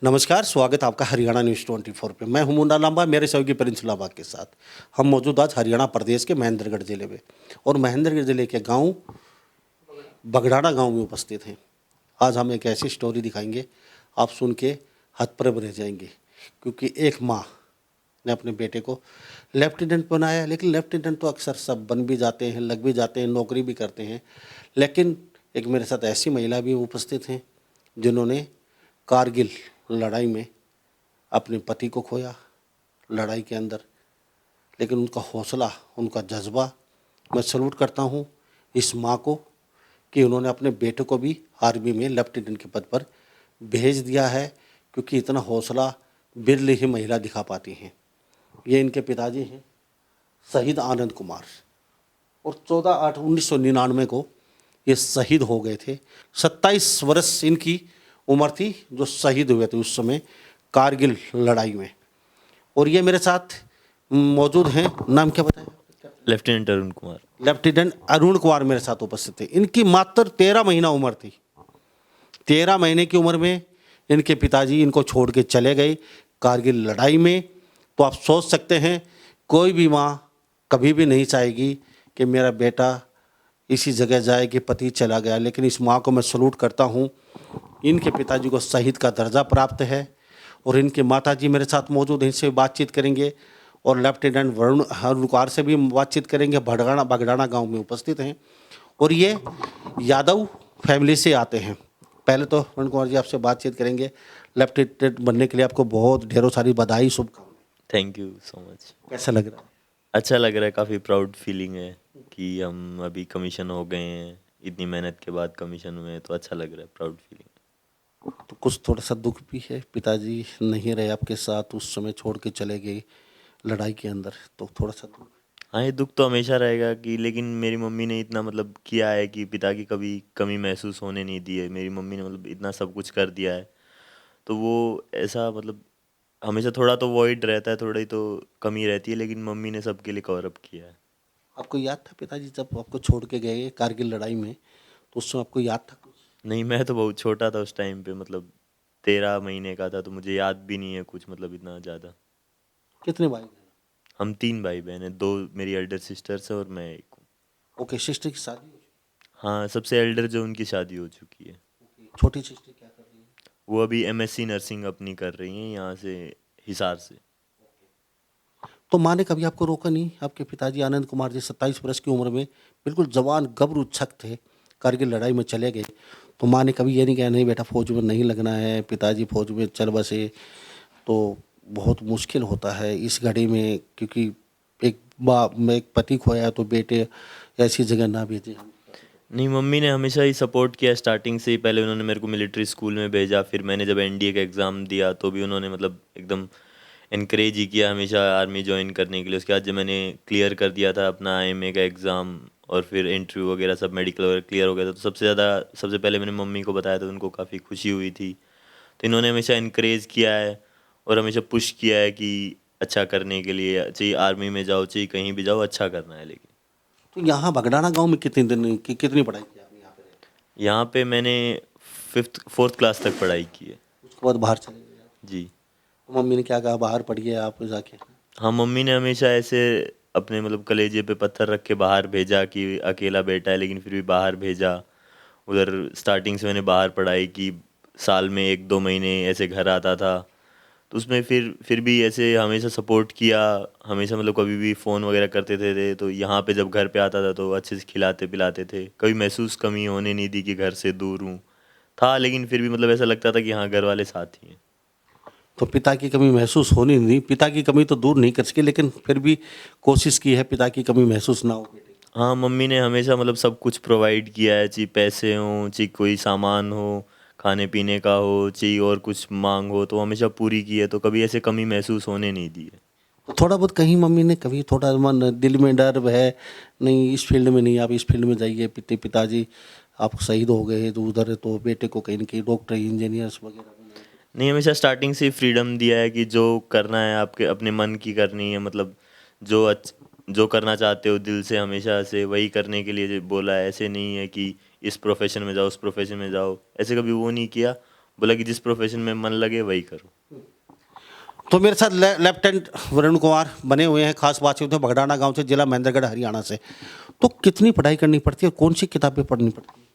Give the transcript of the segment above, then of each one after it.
नमस्कार, स्वागत आपका हरियाणा न्यूज़ 24 पे। मैं हूं मुन्ना लांबा, मेरे सहयोगी प्रिंस लांबा के साथ। हम मौजूद आज हरियाणा प्रदेश के महेंद्रगढ़ जिले में और महेंद्रगढ़ जिले के गांव बगड़ाना गांव में उपस्थित हैं। आज हम एक ऐसी स्टोरी दिखाएंगे, आप सुन के हतप्रभ रह जाएंगे, क्योंकि एक माँ ने अपने बेटे को लेफ्टिनेंट बनाया। लेकिन लेफ्टिनेंट तो अक्सर सब बन भी जाते हैं, लग भी जाते हैं, नौकरी भी करते हैं। लेकिन एक मेरे साथ ऐसी महिला भी उपस्थित हैं जिन्होंने कारगिल लड़ाई में अपने पति को खोया, लड़ाई के अंदर। लेकिन उनका हौसला, उनका जज्बा, मैं सल्यूट करता हूँ इस माँ को कि उन्होंने अपने बेटे को भी आर्मी में लेफ्टिनेंट के पद पर भेज दिया है, क्योंकि इतना हौसला बिरले ही महिला दिखा पाती हैं। ये इनके पिताजी हैं शहीद आनंद कुमार, और 14/8/1999 को ये शहीद हो गए थे। 27 वर्ष इनकी उम्र थी जो शहीद हुए थे उस समय कारगिल लड़ाई में। और ये मेरे साथ मौजूद हैं, नाम क्या बताया? लेफ्टिनेंट अरुण कुमार। लेफ्टिनेंट अरुण कुमार मेरे साथ उपस्थित थे। इनकी मात्र 13 महीना उम्र थी। 13 महीने की उम्र में इनके पिताजी इनको छोड़ के चले गए कारगिल लड़ाई में। तो आप सोच सकते हैं, कोई भी माँ कभी भी नहीं चाहेगी कि मेरा बेटा इसी जगह जाए कि पति चला गया। लेकिन इस माँ को मैं सल्यूट करता हूँ। इनके पिताजी को शहीद का दर्जा प्राप्त है और इनके माताजी मेरे साथ मौजूद हैं, इनसे बातचीत करेंगे और लेफ्टिनेंट वरुण हरुणकुमार से भी बातचीत करेंगे। बगड़ाना गांव में उपस्थित हैं और ये यादव फैमिली से आते हैं। पहले तो वरुण कुमार जी आपसे बातचीत करेंगे। लेफ्टिनेंट बनने के लिए आपको बहुत ढेरों सारी बधाई, शुभकामनाएं। Thank you so much. कैसा लग रहा है? अच्छा लग रहा है, काफ़ी प्राउड फीलिंग है कि हम अभी कमीशन हो गए हैं, इतनी मेहनत के बाद कमीशन हुए हैं, तो अच्छा लग रहा है, प्राउड फीलिंग। तो कुछ थोड़ा सा दुख भी है, पिताजी नहीं रहे आपके साथ, उस समय छोड़ के चले गए लड़ाई के अंदर, तो थोड़ा सा दुख। हाँ, ये दुख तो हमेशा रहेगा कि लेकिन मेरी मम्मी ने इतना मतलब किया है कि पिता की कभी कमी महसूस होने नहीं दी है। मेरी मम्मी ने मतलब इतना सब कुछ कर दिया है, तो वो ऐसा मतलब हमेशा थोड़ा तो वॉइड रहता है, थोड़ी तो कमी रहती है, लेकिन मम्मी ने सबके लिए कवर अप किया है। आपको याद था पिताजी जब आपको छोड़ के गए कारगिल लड़ाई में, तो उस समय आपको याद था कुछ? नहीं, मैं तो बहुत छोटा था उस टाइम पे, मतलब 13 महीने का था, तो मुझे याद भी नहीं है कुछ मतलब इतना ज़्यादा। कितने भाई बहन? हम 3 भाई बहन हैं, 2 मेरी एल्डर सिस्टर्स हैं और मैं एक हूँ। ओके, सिस्टर की शादी हो हाँ, सबसे एल्डर जो उनकी शादी हो चुकी है। चुकी? छोटी सिस्टर क्या कर रही है? वो अभी एमएससी नर्सिंग अपनी कर रही हैं यहाँ से, हिसार से। तो माँ ने कभी आपको रोका नहीं? आपके पिताजी आनंद कुमार जी 27 वर्ष की उम्र में बिल्कुल जवान गबरू छक थे, कारगिल लड़ाई में चले गए। तो माँ ने कभी ये नहीं कहा नहीं बेटा फौज में नहीं लगना है, पिताजी फौज में चल बसे? तो बहुत मुश्किल होता है इस घड़ी में, क्योंकि एक बाप में एक पति खोया तो बेटे ऐसी जगह ना भेजे। नहीं, मम्मी ने हमेशा ही सपोर्ट किया स्टार्टिंग से ही। पहले उन्होंने मेरे को मिलिट्री स्कूल में भेजा, फिर मैंने जब एनडीए का एग्ज़ाम दिया तो भी उन्होंने मतलब एकदम इनक्रेज ही किया हमेशा आर्मी ज्वाइन करने के लिए। उसके बाद जब मैंने क्लियर कर दिया था अपना आईएमए का एग्ज़ाम और फिर इंटरव्यू वगैरह सब मेडिकल वगैरह क्लियर हो गया था, तो सबसे पहले मैंने मम्मी को बताया, तो उनको काफ़ी खुशी हुई थी। तो इन्होंने हमेशा इनक्रेज किया है और हमेशा पुश किया है कि अच्छा करने के लिए, चाहे आर्मी में जाओ चाहे कहीं भी जाओ, अच्छा करना है। लेकिन तो यहाँ बगडाना गांव में कितने दिन की कितनी पढ़ाई की आपने यहाँ पे रह के? यहाँ पे मैंने फोर्थ क्लास तक पढ़ाई की है। उसके बाद बाहर चले गए आप? जी। तो मम्मी ने क्या कहा, बाहर पढ़िए आप जाके? हाँ, मम्मी ने हमेशा ऐसे अपने मतलब कलेजे पे पत्थर रख के बाहर भेजा कि अकेला बेटा है, लेकिन फिर भी बाहर भेजा। उधर स्टार्टिंग से मैंने बाहर पढ़ाई की, साल में 1-2 महीने ऐसे घर आता था। तो उसमें फिर भी ऐसे हमेशा सपोर्ट किया, हमेशा मतलब कभी भी फ़ोन वगैरह करते थे तो यहाँ पे जब घर पे आता था तो अच्छे से खिलाते पिलाते थे। कभी महसूस कमी होने नहीं दी कि घर से दूर हूँ। था, लेकिन फिर भी मतलब ऐसा लगता था कि हाँ, घर वाले साथ ही हैं। तो पिता की कमी महसूस होनी नहीं, पिता की कमी तो दूर नहीं कर सके, लेकिन फिर भी कोशिश की है पिता की कमी महसूस ना हो बेटे की। हाँ, मम्मी ने हमेशा मतलब सब कुछ प्रोवाइड किया है, चाहे पैसे हों, चाहे कोई सामान हो, खाने पीने का हो, चाहे और कुछ मांग हो, तो हमेशा पूरी की है, तो कभी ऐसे कमी महसूस होने नहीं दी है। तो थोड़ा बहुत कहीं मम्मी ने कभी थोड़ा मन दिल में डर है, नहीं इस फील्ड में नहीं, आप इस फील्ड में जाइए, पिताजी आप शहीद हो गए तो उधर तो बेटे को कहीं ना कहीं डॉक्टर इंजीनियर्स वगैरह बनाए? नहीं, हमेशा स्टार्टिंग से ही फ्रीडम दिया है कि जो करना है आपके अपने मन की करनी है, मतलब जो करना चाहते हो दिल से, हमेशा से वही करने के लिए बोला है। ऐसे नहीं है कि इस प्रोफेशन में जाओ, उस प्रोफेशन में जाओ, ऐसे कभी वो नहीं किया। बोला कि जिस प्रोफेशन में मन लगे वही करो। तो मेरे साथ लेफ्टिनेंट वरुण कुमार बने हुए हैं, खास बातचीत है बगडाना गांव से, जिला महेंद्रगढ़, हरियाणा से। तो कितनी पढ़ाई करनी पड़ती है, कौन सी किताबें पढ़नी पड़ती है?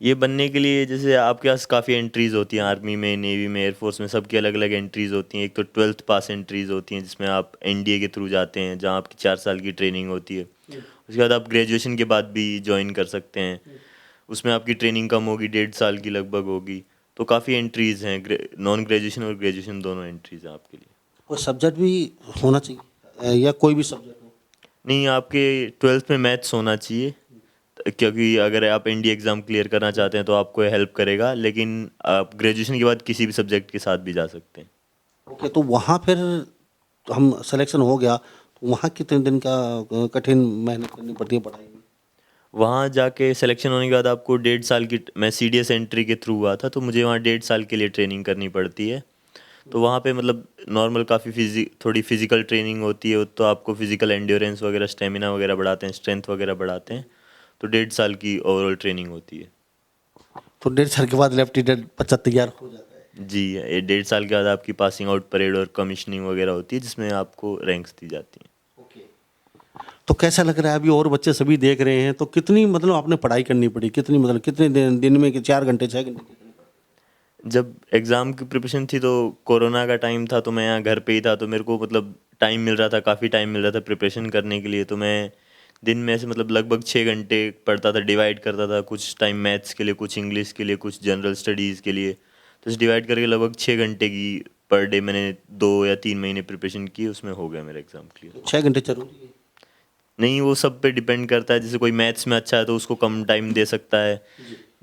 ये बनने के लिए जैसे आपके पास काफ़ी एंट्रीज़ होती हैं, आर्मी में, नेवी में, एयरफोर्स में, सबकी अलग अलग एंट्रीज़ होती हैं। एक तो 12th पास एंट्रीज़ होती हैं जिसमें आप एनडीए के थ्रू जाते हैं, जहाँ आपकी 4 साल की ट्रेनिंग होती है। उसके बाद आप ग्रेजुएशन के बाद भी ज्वाइन कर सकते हैं। उसमें आपकी ट्रेनिंग कम होगी, 1.5 साल की लगभग होगी। तो काफ़ी एंट्रीज़ हैं, नॉन ग्रेजुएशन और ग्रेजुएशन दोनों एंट्रीज़ हैं आपके लिए। कोई सब्जेक्ट भी होना चाहिए या कोई भी सब्जेक्ट हो? नहीं, आपके 12th में मैथ्स होना चाहिए, क्योंकि अगर आप एनडीए एग्ज़ाम क्लियर करना चाहते हैं तो आपको हेल्प करेगा, लेकिन आप ग्रेजुएशन के बाद किसी भी सब्जेक्ट के साथ भी जा सकते हैं। ओके, तो वहाँ फिर हम सिलेक्शन हो गया तो वहाँ कितने दिन का कठिन मेहनत करनी पड़ती है पढ़ाई में? वहाँ जाके सिलेक्शन होने के बाद आपको 1.5 साल की, मैं सीडीएस एंट्री के थ्रू हुआ था तो मुझे वहाँ 1.5 साल के लिए ट्रेनिंग करनी पड़ती है। तो वहाँ पे मतलब नॉर्मल काफ़ी थोड़ी फिजिकल ट्रेनिंग होती है, तो आपको फिजिकल एंड्योरेंस वगैरह, स्टेमिना वगैरह बढ़ाते हैं, स्ट्रेंथ वगैरह बढ़ाते हैं। तो 1.5 साल की ओवरऑल ट्रेनिंग होती है। तो 1.5 साल के बाद लेफ्टिनेंट बच्चा तैयार हो जाता है? जी, ये 1.5 साल के बाद आपकी पासिंग आउट परेड और कमीशनिंग वगैरह होती है जिसमें आपको रैंक्स दी जाती हैं। तो कैसा लग रहा है, अभी और बच्चे सभी देख रहे हैं, तो कितनी मतलब आपने पढ़ाई करनी पड़ी, कितनी मतलब कितने दिन में कि 4 घंटे 6 घंटे की? जब एग्ज़ाम की प्रिपरेशन थी तो कोरोना का टाइम था, तो मैं यहाँ घर पे ही था, तो मेरे को मतलब टाइम मिल रहा था, काफ़ी टाइम मिल रहा था प्रिपरेशन करने के लिए। तो मैं दिन में से मतलब लगभग 6 घंटे पढ़ता था, डिवाइड करता था, कुछ टाइम मैथ्स के लिए, कुछ इंग्लिश के लिए, कुछ जनरल स्टडीज़ के लिए। तो इस डिवाइड करके लगभग 6 घंटे की पर डे मैंने 2 या 3 महीने प्रिपरेशन की, उसमें हो गया मेरा एग्ज़ाम क्लियर। 6 घंटे जरूरी है? नहीं, वो सब पे डिपेंड करता है, जैसे कोई मैथ्स में अच्छा है तो उसको कम टाइम दे सकता है,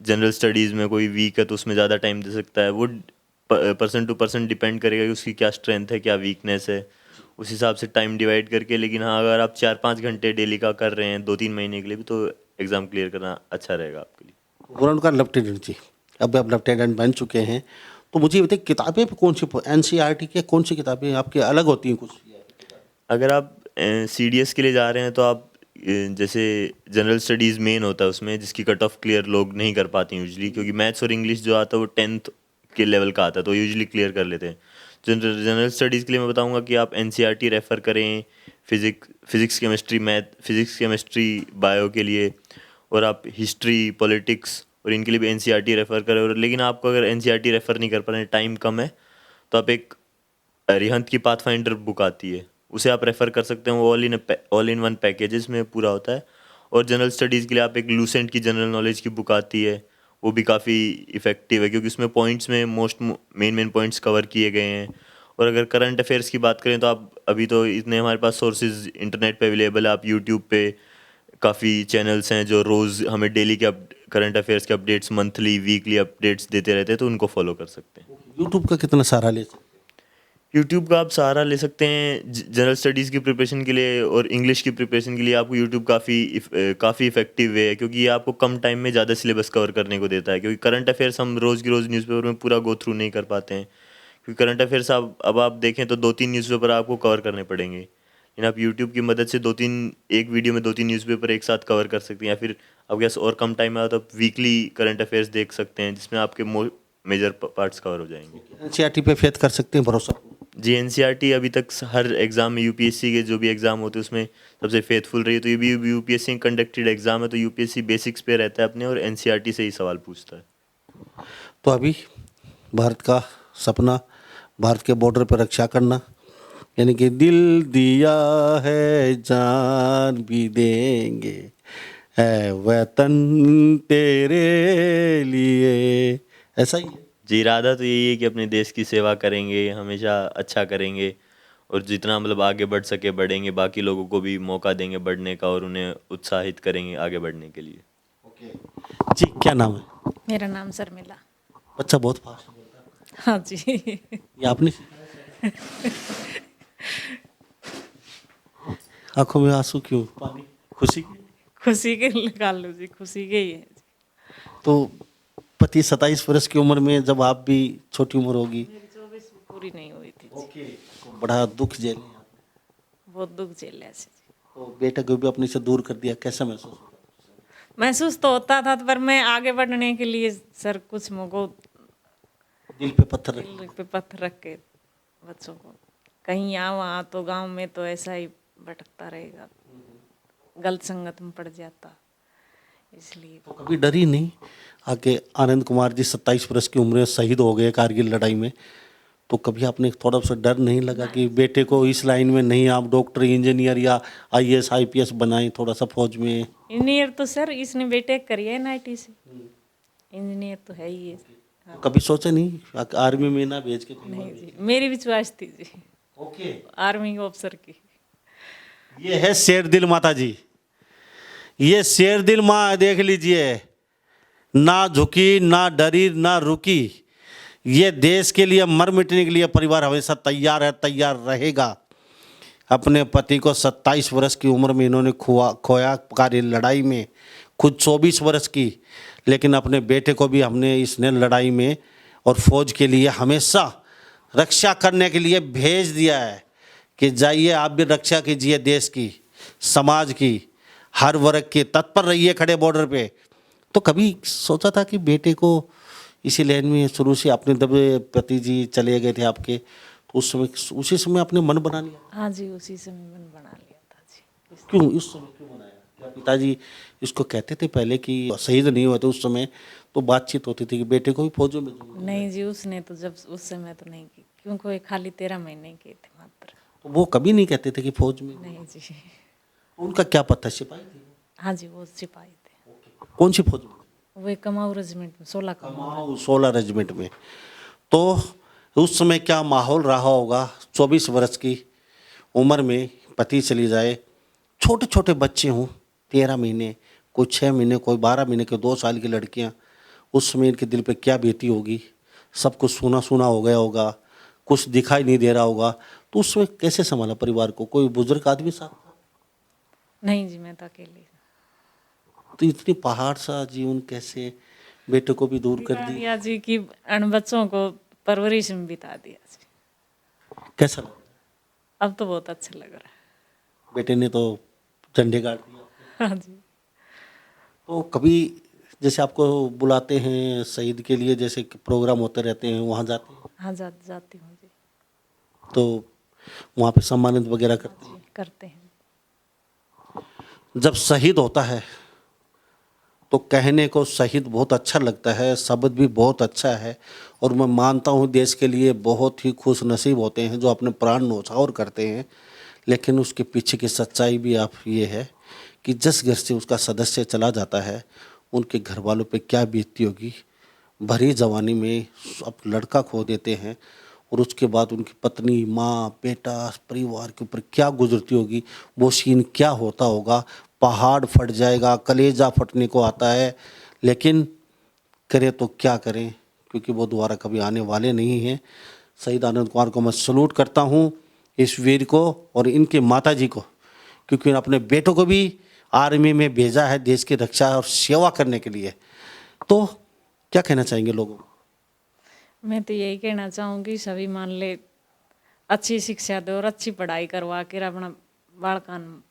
जनरल स्टडीज़ में कोई वीक है तो उसमें ज़्यादा टाइम दे सकता है। वो पर्सन टू पर्सन डिपेंड करेगा कि उसकी क्या स्ट्रेंथ है, क्या वीकनेस है, उस हिसाब से टाइम डिवाइड करके। लेकिन हाँ, अगर आप 4-5 घंटे डेली का कर रहे हैं 2-3 महीने के लिए भी, तो एग्ज़ाम क्लियर करना अच्छा रहेगा आपके लिए। वरुण का लेफ्टिनेंट जी, अब आप लेफ्टिनेंट बन चुके हैं, तो मुझे ये बताइए किताबें कौन सी, एनसीईआरटी की कौन सी किताबें आपकी अलग होती हैं कुछ? अगर आप सीडीएस के लिए जा रहे हैं तो आप जैसे जनरल स्टडीज़ मेन होता है उसमें, जिसकी कट ऑफ क्लियर लोग नहीं कर पाते हैं यूजली, क्योंकि मैथ्स और इंग्लिश जो आता है वो 10th के लेवल का आता है, तो यूजली क्लियर कर लेते हैं। जनरल स्टडीज़ के लिए मैं बताऊंगा कि आप एनसीईआरटी रेफ़र करें, physics chemistry, physics chemistry bio के लिए, और आप हिस्ट्री, पॉलिटिक्स और इनके लिए भी एनसीईआरटी रेफ़र करें। और लेकिन आपको अगर एनसीईआरटी रेफ़र नहीं कर पा रहे हैं, टाइम कम है, तो आप एक अरिहंत की पाथफाइंडर बुक आती है, उसे आप रेफ़र कर सकते हैं। वो ऑल इन वन पैकेजेस में पूरा होता है। और जनरल स्टडीज़ के लिए आप एक लूसेंट की जनरल नॉलेज की बुक आती है, वो भी काफ़ी इफ़ेक्टिव है, क्योंकि उसमें पॉइंट्स में मेन पॉइंट्स कवर किए गए हैं। और अगर करंट अफेयर्स की बात करें तो आप अभी तो इतने हमारे पास सोर्सेज इंटरनेट पे अवेलेबल है, आप यूट्यूब पे काफ़ी चैनल्स हैं जो रोज़ हमें डेली के करंट अफेयर्स के अपडेट्स, मंथली, वीकली अपडेट्स देते रहते हैं, तो उनको फॉलो कर सकते हैं। यूट्यूब का कितना सहारा ले सकते हैं? यूट्यूब का आप सहारा ले सकते हैं जनरल स्टडीज़ की प्रिपरेशन के लिए, और इंग्लिश की प्रिपरेशन के लिए आपको यूट्यूब काफ़ी इफेक्टिव वे है, क्योंकि ये आपको कम टाइम में ज़्यादा सिलेबस कवर करने को देता है। क्योंकि करंट अफेयर्स हम रोज़ की रोज़ न्यूज़पेपर में पूरा गो थ्रू नहीं कर पाते हैं, क्योंकि करंट अफेयर्स अब आप देखें तो 2-3 न्यूज़पेपर आपको कवर करने पड़ेंगे। लेकिन आप यूट्यूब की मदद से एक वीडियो में 2-3 न्यूज़पेपर एक साथ कवर कर सकते हैं, या फिर आपके पास और कम टाइम है तो आप वीकली करंट अफेयर्स देख सकते हैं, जिसमें आपके मेजर पार्ट्स कवर हो जाएंगे। एनसीईआरटी पे फेथ कर सकते हैं, भरोसा? जी, एनसीईआरटी अभी तक हर एग्ज़ाम में, यूपीएससी के जो भी एग्ज़ाम होते हैं उसमें सबसे फेथफुल रही है। तो ये भी यूपीएससी कंडक्टेड एग्ज़ाम है, तो यूपीएससी बेसिक्स पे रहता है अपने, और एनसीईआरटी से ही सवाल पूछता है। तो अभी भारत का सपना, भारत के बॉर्डर पर रक्षा करना, यानी कि दिल दिया है जान भी देंगे, है वतन तेरे लिए, ऐसा ही है? जी, इरादा तो यही है कि अपने देश की सेवा करेंगे, हमेशा अच्छा करेंगे, और जितना मतलब आगे बढ़ सके बढ़ेंगे, बाकी लोगों को भी मौका देंगे बढ़ने का, और उन्हें उत्साहित करेंगे आगे बढ़ने के लिए। जी, क्या नाम है? मेरा नाम शर्मिला। बच्चा बहुत फास्ट बोलता है, हाँ जी। ये आपने आंखों में आंसू क्यों, पानी, खुशी की? खुशी के लगा लो जी, खुशी के ही है जी। तो पति 27 वर्ष की उम्र में, जब आप भी छोटी उम्र होगी, मेरी 24 पूरी नहीं हुई थी जी। ओके, तो बड़ा दुख झेले आपने। बहुत दुख झेले ऐसे जी। तो बेटा को भी अपने से दूर कर दिया, कैसा महसूस होता? महसूस तो होता था, पर मैं आगे बढ़ने के लिए सर कुछ मुझको दिल पे पत्थर रख दिल पे पत्थर रख के बच्चों को, कहीं यहाँ वहाँ तो गांव में तो ऐसा ही भटकता रहेगा, गलत संगत में पड़ जाता, इसलिए। तो कभी डरी नहीं? आके आनंद कुमार जी 27 वर्ष की उम्र में शहीद हो गए कारगिल लड़ाई में, तो कभी आपने थोड़ा सा डर नहीं लगा कि बेटे को इस लाइन में नहीं, आप डॉक्टर इंजीनियर या आईएएस आईपीएस बनाएं, थोड़ा सा फौज में? इंजीनियर तो सर इसने बेटेक करी है एनआईटी से, इंजीनियर तो है ही है। कभी सोचा नहीं आर्मी में ना भेज के? नहीं जी, मेरी भी च्वाइस थी जी ओके। आर्मी ऑफिसर की। ये है शेर दिल माता जी, ये शेर दिल माँ, देख लीजिए, ना झुकी ना डरी ना रुकी, ये देश के लिए मर मिटने के लिए परिवार हमेशा तैयार है, तैयार रहेगा। अपने पति को 27 वर्ष की उम्र में इन्होंने खोया कारगिल लड़ाई में, खुद 24 वर्ष की, लेकिन अपने बेटे को भी हमने इसने लड़ाई में और फौज के लिए हमेशा रक्षा करने के लिए भेज दिया है कि जाइए आप भी रक्षा कीजिए देश की, समाज की, हर वर्ग के, तत्पर रहिए खड़े बॉर्डर पे। तो कभी सोचा था कि बेटे को इसी लाइन में शुरू से, अपने जब पति जी चले गए थे आपके, तो उस समय उसी समय आपने मन बना लिया? हाँ जी, उसी समय मन बना लिया था जी। क्यों इस समय क्यों बनाया? क्या पिताजी इसको कहते थे पहले कि शहीद नहीं हुए थे उस समय तो बातचीत होती थी कि बेटे को भी फौजों में दूंगा? नहीं जी, उसने तो जब उस समय तो नहीं की, क्योंकि वो खाली 13 महीने के थे मात्र। तो वो कभी नहीं कहते थे कि फौज में? नहीं जी। उनका क्या पता, सिपाही थे? हाँ जी, वो सिपाही थे। कौन सी फौज में? वो एक कमाऊ रेजिमेंट में, 16 कमाऊ 16 रेजिमेंट में। तो उस समय क्या माहौल रहा होगा? 24 वर्ष की उम्र में पति चली जाए, छोटे छोटे बच्चे हों, 13 महीने, कोई 6 महीने, कोई 12 महीने के, 2 साल की लड़कियां, उस समय इनके दिल पे क्या बीती होगी? सब कुछ सूना सूना हो गया होगा, कुछ दिखाई नहीं दे रहा होगा, तो उस समय कैसे संभाला परिवार को? कोई बुजुर्ग आदमी साथ था? नहीं जी, मैं तो अकेली। तो इतनी पहाड़ सा जीवन कैसे बेटे को भी दूर कर दी? दिया जी कि अन बच्चों को परवरिश में बिता दिया जी। कैसा लगा? अब तो बहुत अच्छा लग रहा है। बेटे ने तो झंडे गाड़ दिया। हाँ जी। तो कभी जैसे आपको बुलाते हैं शहीद के लिए, जैसे कि प्रोग्राम होते रहते हैं, वहाँ जाते हैं? हाँ जाती हूँ जी। तो वहाँ पे सम्मानित वगैरह करते हैं? करते हैं। जब शहीद होता है तो कहने को शहीद बहुत अच्छा लगता है, शब्द भी बहुत अच्छा है, और मैं मानता हूँ देश के लिए बहुत ही खुश नसीब होते हैं जो अपने प्राण न्यौछावर करते हैं। लेकिन उसके पीछे की सच्चाई भी आप ये है कि जिस घर से उसका सदस्य चला जाता है, उनके घर वालों पे क्या बीतती होगी। भरी जवानी में अब लड़का खो देते हैं, और उसके बाद उनकी पत्नी, माँ, बेटा, परिवार के ऊपर क्या गुजरती होगी, वो सीन क्या होता होगा। पहाड़ फट जाएगा, कलेजा फटने को आता है, लेकिन करें तो क्या करें, क्योंकि वो दोबारा कभी आने वाले नहीं हैं। शहीद आनंद कुमार को मैं सलूट करता हूँ, इस वीर को और इनके माता जी को, क्योंकि अपने बेटों को भी आर्मी में भेजा है देश की रक्षा और सेवा करने के लिए। तो क्या कहना चाहेंगे लोगों को? मैं तो यही कहना चाहूँगी, सभी मान ले अच्छी शिक्षा दो और अच्छी पढ़ाई करवा कर अपना बालकान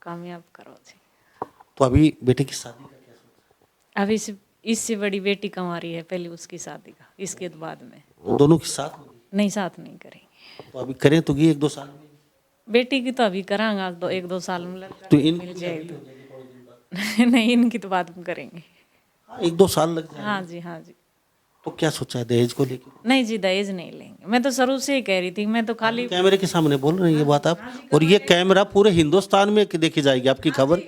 कामयाब करो जी। तो अभी बेटे की शादी का क्या सोचा? अभी इससे बड़ी बेटी कमा रही है, पहले उसकी शादी का, इसके बाद में। दोनों के साथ होगी? नहीं, साथ नहीं करेंगे। तो अभी करें तो 1-2 साल में? बेटी की तो अभी करांगा, 1-2 साल में तो मिल जाएगी। नहीं, इनकी तो बाद में करेंगे। 1-2 साल लग जाए। हाँ जी, हाँ जी। तो क्या सोचा है दहेज को लेकर? नहीं जी, दहेज नहीं लेंगे। मैं तो शुरू से ही कह रही थी, मैं तो खाली कैमरे के सामने बोल रहे हैं ये बात आप, और ये कैमरा पूरे हिंदुस्तान में देखी जाएगी आपकी खबर।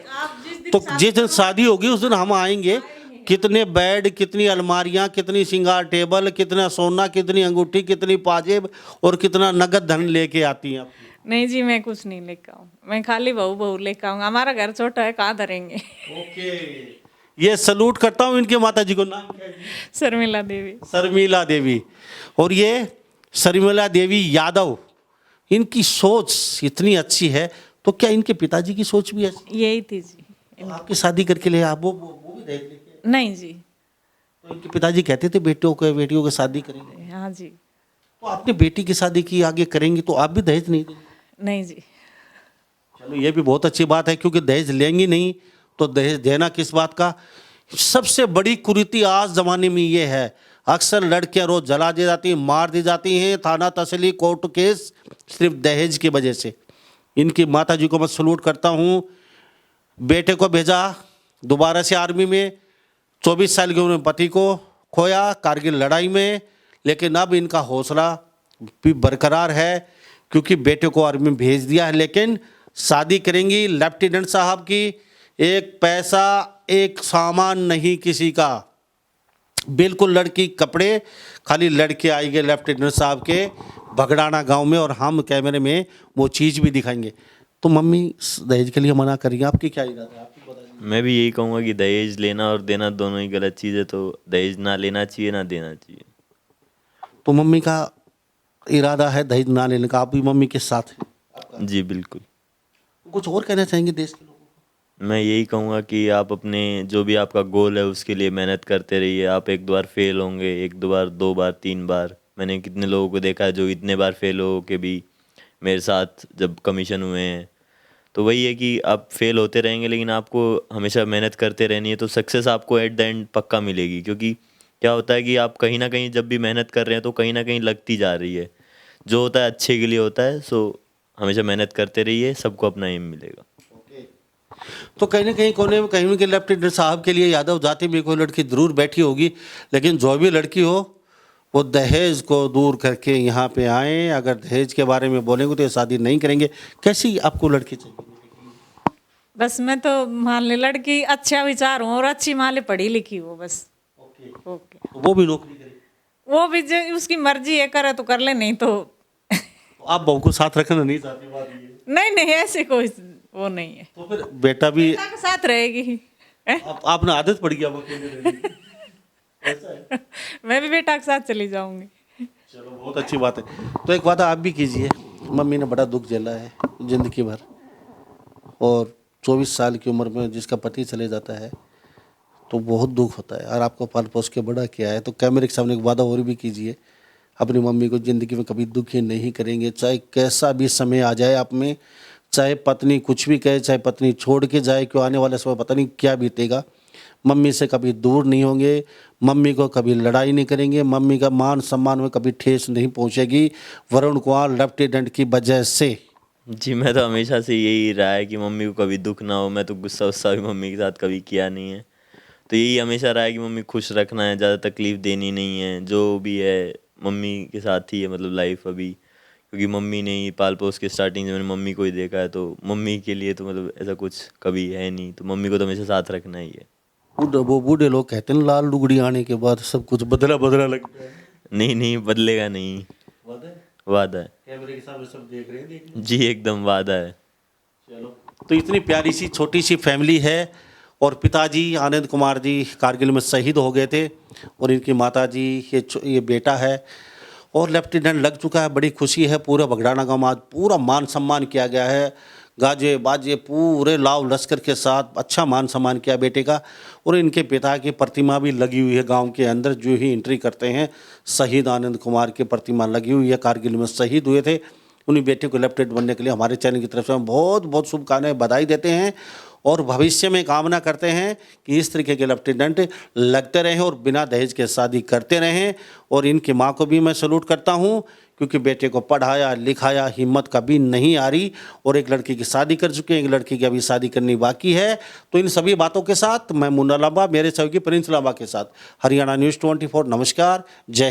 तो जिस दिन शादी होगी उस दिन हम आएंगे, कितने बेड, कितनी अलमारियां, कितनी श्रृंगार टेबल, कितना सोना, कितनी अंगूठी, कितनी पाजेब और कितना नगद धन लेके आती हैं आप? नहीं जी, मैं कुछ नहीं लेकर आऊँ, मैं खाली बहू लेकर आऊँगा। हमारा घर छोटा है, कहाँ धरेंगे। ओके, ये सलूट करता हूँ इनके माता जी को। नाम क्या है? शर्मिला देवी। शर्मिला देवी। और ये शर्मिला देवी यादव, इनकी सोच इतनी अच्छी है, तो क्या इनके पिताजी की सोच भी ऐसी? यही थी जी। तो आपकी शादी करके ले आप वो भी दहेज लेके? नहीं जी। तो इनके पिताजी कहते थे बेटियों की शादी करेंगे। हाँ जी। तो आपने बेटी की शादी की, आगे करेंगे तो आप भी दहेज नहीं देंगे? नहीं जी। चलो ये भी बहुत अच्छी बात है, क्योंकि दहेज लेंगी नहीं तो दहेज देना किस बात का। सबसे बड़ी कुरीति आज जमाने में ये है, अक्सर लड़कियां रोज जला दी जाती, मार दी जाती हैं, थाना तहसीली कोर्ट केस सिर्फ दहेज की वजह से। इनकी माता जी को मैं सलूट करता हूँ। बेटे को भेजा दोबारा से आर्मी में, 24 साल की उम्र में पति को खोया कारगिल लड़ाई में, लेकिन अब इनका हौसला भी बरकरार है क्योंकि बेटे को आर्मी में भेज दिया है। लेकिन शादी करेंगी लेफ्टिनेंट साहब की, एक पैसा एक सामान नहीं किसी का, बिल्कुल लड़की कपड़े, खाली लड़के आएंगे लेफ्टिनेंट साहब के बगड़ाना गांव में, और हम कैमरे में वो चीज़ भी दिखाएंगे। तो मम्मी दहेज के लिए मना करेंगे, आपकी क्या इरादा है, आपकी बता दीजिए। मैं भी यही कहूँगा कि दहेज लेना और देना दोनों ही गलत चीज़ है, तो दहेज ना लेना चाहिए ना देना चाहिए। तो मम्मी का इरादा है दहेज ना लेने का, आप भी मम्मी के साथ हैं। जी बिल्कुल। कुछ और कहना चाहेंगे देश के लोगों को? मैं यही कहूँगा कि आप अपने जो भी आपका गोल है उसके लिए मेहनत करते रहिए। आप एक दो बार फेल होंगे, एक दो बार, दो बार, तीन बार। मैंने कितने लोगों को देखा है जो इतने बार फेल हो के भी मेरे साथ जब कमीशन हुए हैं। तो वही है कि आप फेल होते रहेंगे लेकिन आपको हमेशा मेहनत करते रहनी है, तो सक्सेस आपको एट द एंड पक्का मिलेगी। क्योंकि क्या होता है कि आप कहीं ना कहीं जब भी मेहनत कर रहे हैं तो कहीं ना कहीं लगती जा रही है। जो होता है अच्छे के लिए होता है। सो हमेशा मेहनत करते रहिए, सबको अपना एम मिलेगा। तो कहीं ना कहीं कोने में कहीं ना कहीं लेफ्टिनेंट साहब के लिए यादव जाति में कोई लड़की जरूर बैठी होगी, लेकिन जो भी लड़की हो वो दहेज को दूर करके यहाँ पे आए। अगर दहेज के बारे में बोलेंगे तो ये शादी नहीं करेंगे। कैसी आपको लड़की चाहिए? बस मैं तो मान ले लड़की अच्छा विचार हो और अच्छी मान ले पढ़ी लिखी हो बस। ओके। तो वो भी नौकरी करे, वो भी जो उसकी मर्जी है, करे तो कर ले, नहीं तो तो आप बहू को साथ रखना नहीं चाहते? बात ये है। नहीं नहीं, ऐसे कोई वो नहीं है। तो फिर बेटा भी बेटा के साथ रहेगी। आपने आदत पड़ गया वो अकेले रहने की। ऐसा है? मैं भी बेटा के साथ चली जाऊंगी। चलो बहुत अच्छी बात है। तो एक वादा आप भी कीजिए। मम्मी ने बड़ा दुख झेला है जिंदगी भर, और 24 साल की उम्र में जिसका पति चले जाता है तो बहुत दुख होता है, और आपको पाल पोस के बड़ा किया है। तो कैमरे के सामने एक वादा और भी कीजिए, अपनी मम्मी को ज़िंदगी में कभी दुखी नहीं करेंगे, चाहे कैसा भी समय आ जाए आप में, चाहे पत्नी कुछ भी कहे, चाहे पत्नी छोड़ के जाए, क्यों आने वाले समय पता नहीं क्या बीतेगा। मम्मी से कभी दूर नहीं होंगे, मम्मी को कभी लड़ाई नहीं करेंगे, मम्मी का मान सम्मान में कभी ठेस नहीं पहुंचेगी वरुण कुमार लेफ्टिनेंट की वजह से। जी मैं तो हमेशा से यही रहा है कि मम्मी को कभी दुख ना हो। मैं तो गुस्सा उस्सा भी मम्मी के साथ कभी किया नहीं है। तो यही हमेशा रहा है कि मम्मी खुश रखना है, ज़्यादा तकलीफ़ देनी नहीं है। जो भी है मम्मी के साथ ही है, मतलब लाइफ अभी, क्योंकि मम्मी ने ही पाल पोस के स्टार्टिंग से मैंने मम्मी को ही देखा है। तो मम्मी के लिए तो मतलब ऐसा कुछ कभी है नहीं, तो मम्मी को तो हमेशा साथ रखना ही है। वो बूढ़े लोग कहते हैं लाल लुगड़ी आने के बाद सब कुछ बदला बदला लगता है। नहीं नहीं, बदलेगा नहीं, वादा है। कैमरे के सामने सब देख रहे हैं। जी एकदम वादा है। चलो, तो इतनी प्यारी सी छोटी सी फैमिली है, और पिताजी आनंद कुमार जी कारगिल में शहीद हो गए थे, और इनकी माताजी ये बेटा है, और लेफ्टिनेंट लग चुका है। बड़ी खुशी है। पूरा बगड़ाना गांव में आज पूरा मान सम्मान किया गया है, गाजे बाजे पूरे लाव लश्कर के साथ अच्छा मान सम्मान किया बेटे का। और इनके पिता की प्रतिमा भी लगी हुई है गांव के अंदर। जो ही एंट्री करते हैं शहीद आनंद कुमार की प्रतिमा लगी हुई है, कारगिल में शहीद हुए थे। उन्हीं बेटे को लेफ्टिनेंट बनने के लिए हमारे चैनल की तरफ से हम बहुत बहुत शुभकामनाएं बधाई देते हैं, और भविष्य में कामना करते हैं कि इस तरीके के लेफ्टिनेंट लगते रहें और बिना दहेज के शादी करते रहें। और इनकी माँ को भी मैं सलूट करता हूँ, क्योंकि बेटे को पढ़ाया लिखाया, हिम्मत कभी नहीं आ रही, और एक लड़की की शादी कर चुके हैं, एक लड़की की अभी शादी करनी बाकी है। तो इन सभी बातों के साथ मैं मुन्ना लांबा, मेरे सहयोगी प्रिंस लांबा के साथ हरियाणा न्यूज़ 24, नमस्कार, जय।